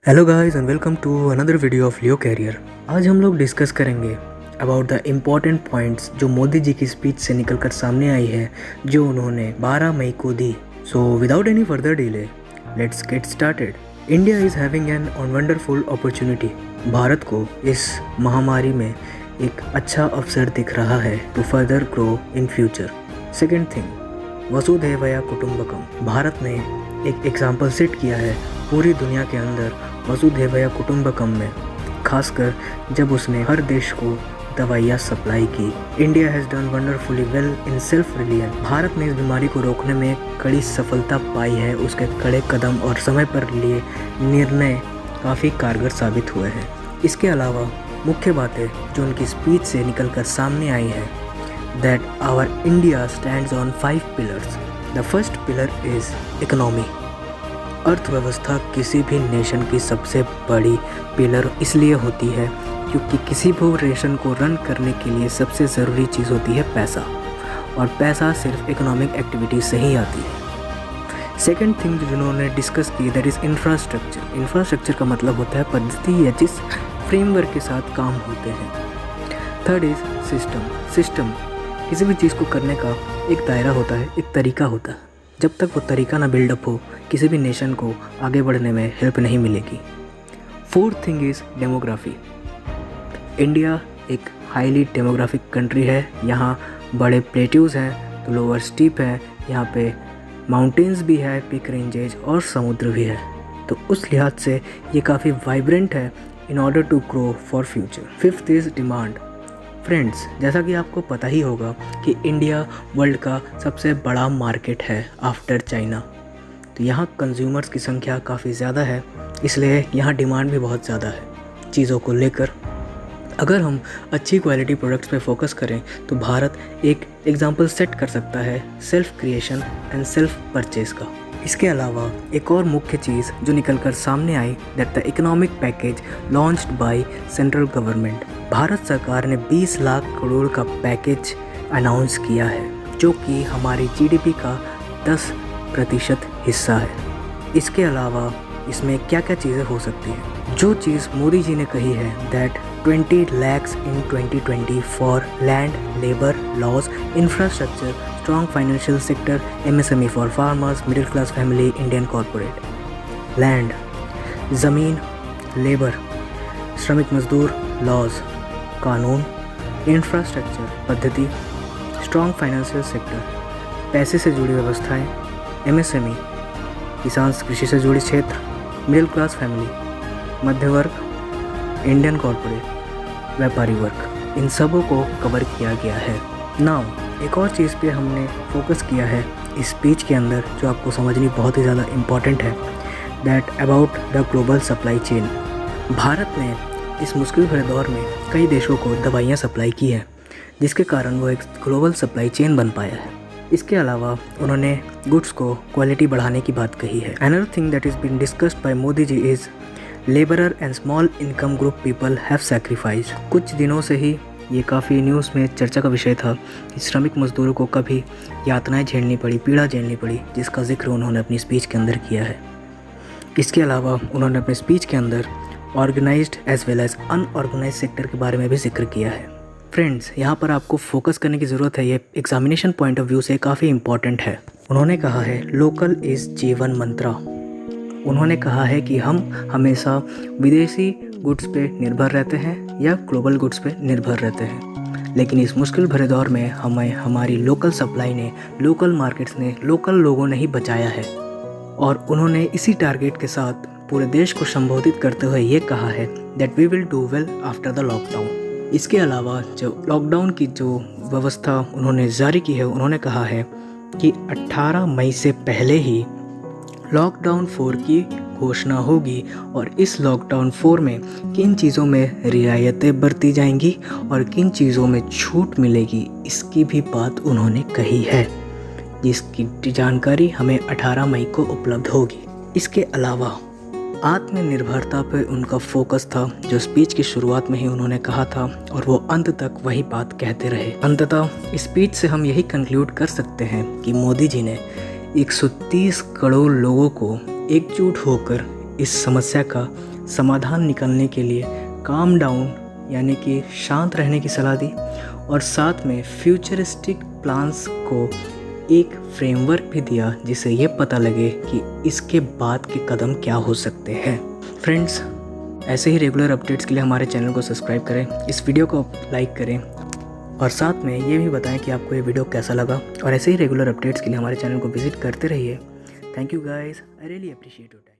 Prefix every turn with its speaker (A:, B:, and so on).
A: Hello guys and welcome to another video of Leo career. आज हम लोग discuss करेंगे अबाउट द इम्पॉर्टेंट पॉइंट्स जो मोदी जी की स्पीच से निकलकर सामने आई है, जो उन्होंने 12 मई को दी। So without any further delay let's get started. India is having an wonderful opportunity. Bharat को इस महामारी में एक अच्छा अवसर दिख रहा है to further grow in future. Second thing, वसुधैवया कुटुंबकम। भारत ने एक एग्जाम्पल सेट किया है पूरी दुनिया के अंदर वसुधैवया कुटुंबकम में, खासकर जब उसने हर देश को दवाइयाँ सप्लाई की। India has done wonderfully well in self reliance. Bharat ने इस बीमारी को रोकने में कड़ी सफलता पाई है। उसके कड़े कदम और समय पर लिए निर्णय काफ़ी कारगर साबित हुए हैं। इसके अलावा मुख्य बातें जो उनकी स्पीच से निकलकर सामने आई है, that our India stands on 5 pillars. The first pillar is economy. अर्थव्यवस्था किसी भी नेशन की सबसे बड़ी पिलर इसलिए होती है क्योंकि किसी भी नेशन को रन करने के लिए सबसे ज़रूरी चीज़ होती है पैसा, और पैसा सिर्फ इकोनॉमिक एक्टिविटी से ही आती है। सेकेंड थिंग जिन्होंने डिस्कस की, दैट इज़ इंफ्रास्ट्रक्चर। इंफ्रास्ट्रक्चर का मतलब होता है पद्धति या जिस फ्रेमवर्क के साथ काम होते हैं। Third is system. सिस्टम किसी भी चीज़ को करने का एक दायरा होता है, एक तरीका होता है। जब तक वो तरीका ना बिल्डअप हो, किसी भी नेशन को आगे बढ़ने में हेल्प नहीं मिलेगी। Fourth thing is demography. India एक हाईली डेमोग्राफिक कंट्री है। यहाँ बड़े प्लेट्यूज़ हैं तो लोअर स्टीप है, यहाँ पे माउंटेन्स भी है, पीक रेंजेज और समुद्र भी है। तो उस लिहाज से ये काफ़ी वाइब्रेंट है in order to grow for future. Fifth is demand. Friends, जैसा कि आपको पता ही होगा कि इंडिया वर्ल्ड का सबसे बड़ा मार्केट है आफ्टर चाइना। तो यहाँ कंज्यूमर्स की संख्या काफ़ी ज़्यादा है, इसलिए यहाँ डिमांड भी बहुत ज़्यादा है चीज़ों को लेकर। अगर हम अच्छी क्वालिटी प्रोडक्ट्स पे फोकस करें तो भारत एक एग्जांपल सेट कर सकता है self creation and self purchase का। इसके अलावा एक और मुख्य चीज़ जो निकलकर सामने आई, that the economic package launched by central government. Bharat सरकार ने 20 लाख करोड़ का पैकेज अनाउंस किया है, जो कि हमारी जीडीपी का 10% हिस्सा है। इसके अलावा इसमें क्या क्या चीज़ें हो सकती हैं, जो चीज़ मोदी जी ने कही है, that 20 lakhs in 2020 for land, labour, laws, infrastructure, strong financial sector, MSME for farmers, middle class family, Indian corporate. Land, ज़मीन, लेबर, श्रमिक मजदूर, लॉज, कानून, इंफ्रास्ट्रक्चर, पद्धति, स्ट्रॉन्ग फाइनेंशियल सेक्टर, पैसे से जुड़ी व्यवस्थाएं, MSME, किसान कृषि से जुड़े क्षेत्र, मिडिल क्लास फैमिली, मध्य वर्ग, इंडियन कॉरपोरेट, व्यापारी वर्ग, इन सबों को कवर किया गया है। नाउ एक और चीज़ पे हमने फोकस किया है इस स्पीच के अंदर, जो आपको समझनी बहुत ही ज़्यादा इम्पॉर्टेंट है, that about the global supply chain. Bharat ने इस मुश्किल भरे दौर में कई देशों को दवाइयाँ सप्लाई की है, जिसके कारण वो एक ग्लोबल सप्लाई चेन बन पाया है। इसके अलावा उन्होंने गुड्स को क्वालिटी बढ़ाने की बात कही है। Another thing that is been discussed by Modi ji is labourer and small income group people have sacrificed. कुछ दिनों से ही ये काफ़ी न्यूज़ में चर्चा का विषय था कि श्रमिक मजदूरों को कभी यातनाएं झेलनी पड़ी, पीड़ा झेलनी पड़ी, जिसका जिक्र उन्होंने अपनी स्पीच के अंदर किया है। इसके अलावा उन्होंने अपने स्पीच के अंदर organised as well as unorganised sector के बारे में भी जिक्र किया है। फ्रेंड्स, यहाँ पर आपको फोकस करने की ज़रूरत है, ये एग्जामिनेशन पॉइंट ऑफ व्यू से काफ़ी इंपॉर्टेंट है। उन्होंने कहा है लोकल इज़ जीवन मंत्रा। उन्होंने कहा है कि हम हमेशा विदेशी गुड्स पे निर्भर रहते हैं या ग्लोबल गुड्स पे निर्भर रहते हैं, लेकिन इस मुश्किल भरे दौर में हमें हमारी लोकल सप्लाई ने, लोकल मार्केट्स ने, लोकल लोगों ने ही बचाया है। और उन्होंने इसी टारगेट के साथ पूरे देश को संबोधित करते हुए ये कहा है that we will do well after the lockdown. इसके अलावा जो लॉकडाउन की जो व्यवस्था उन्होंने जारी की है, उन्होंने कहा है कि 18 मई से पहले ही लॉकडाउन 4 की घोषणा होगी, और इस लॉकडाउन 4 में किन चीज़ों में रियायतें बरती जाएंगी और किन चीज़ों में छूट मिलेगी, इसकी भी बात उन्होंने कही है, जिसकी जानकारी हमें 18 मई को उपलब्ध होगी। इसके अलावा आत्मनिर्भरता पर उनका फोकस था, जो स्पीच की शुरुआत में ही उन्होंने कहा था, और वो अंत तक वही बात कहते रहे। अंततः इस स्पीच से हम यही कंक्लूड कर सकते हैं कि मोदी जी ने 130 करोड़ लोगों को एकजुट होकर इस समस्या का समाधान निकालने के लिए काम डाउन यानी कि शांत रहने की सलाह दी और साथ में फ्यूचरिस्टिक प्लान्स को एक फ्रेमवर्क भी दिया जिससे ये पता लगे कि इसके बाद के कदम क्या हो सकते हैं। फ्रेंड्स, ऐसे ही रेगुलर अपडेट्स के लिए हमारे चैनल को सब्सक्राइब करें, इस वीडियो को लाइक करें और साथ में ये भी बताएं कि आपको ये वीडियो कैसा लगा। और ऐसे ही रेगुलर अपडेट्स के लिए हमारे चैनल को विजिट करते रहिए। Thank you guys, I really appreciate your time.